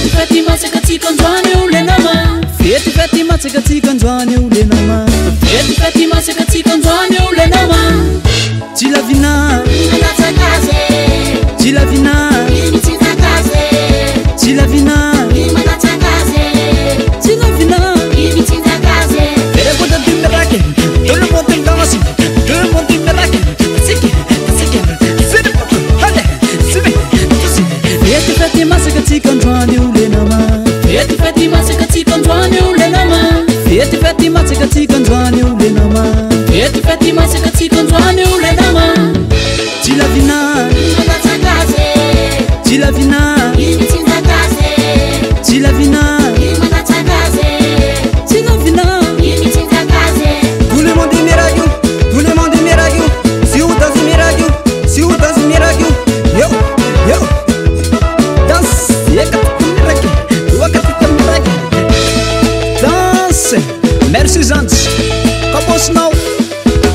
fety matsakatsika androany io le nama fety matsakatsika androany io le nama fety matsakatsika androany io le nama Jilavina Manatakaze Jilavina Imitindakaze Jilavina Manatakaze Jilavina Imitindakaze Pera boda dimberake Tout le monde danse Tout le monde dimberake Siki Sidi Hale Simi Fety matsakatsika androany io le nama fety matsakatsika androany io le nama Fety matsakatsika androany io le nama fety matsakatsika androany io le nama Jilavina Manatakaze Jilavina Imitindakaze Jilavina Manatakaze Jilavina Imitindakaze Tout le monde est radio Tout le monde est radio Si vous dansez mes radio Si vous dansez mes radio Yo Yo Danse Danse Merci Zantes Kabosnao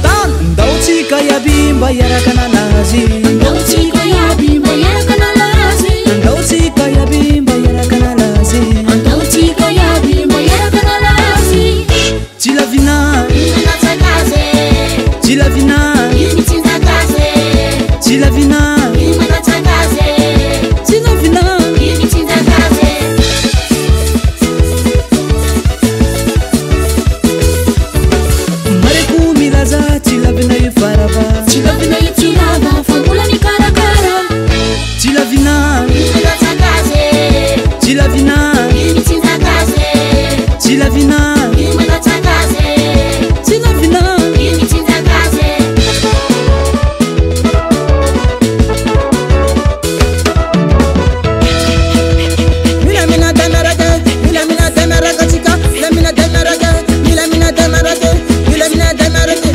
Dan Ndautsika yabimba yarakanalazi Ndautsika yabimba yarakanalazi Ndautsika yabimba yarakanalazi Ndautsika yabimba yarakanalazi Jilavina Manatakaze Jilavina Imitindakaze Jilavina Manatakaze Jilavina Imitindakaze Mareku milaza Jilavina yufaraba Jilavina yufaraba Fambula ni karakara Jilavina Manatakaze Jilavina Imitindakaze Jilavina Manatakaze Jilavina Imitindakaze Milamina danaraga Milamina danaraga chika Milamina danaraga Milamina danaraga Milamina danaraga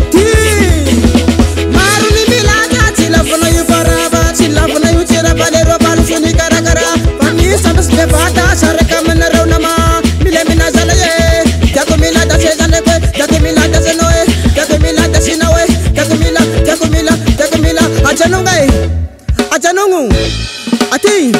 Maruni milaga Jilavina yufaraba Jilavina yuchiraba Lero balusuni karakara Pami sabes devata Saraka manaraw nama Milamina zalaye Jakumila dase zalekwe Jakumila dase noe Jakumila dase nawe Jakumila Ajanungai Ajanungu Ati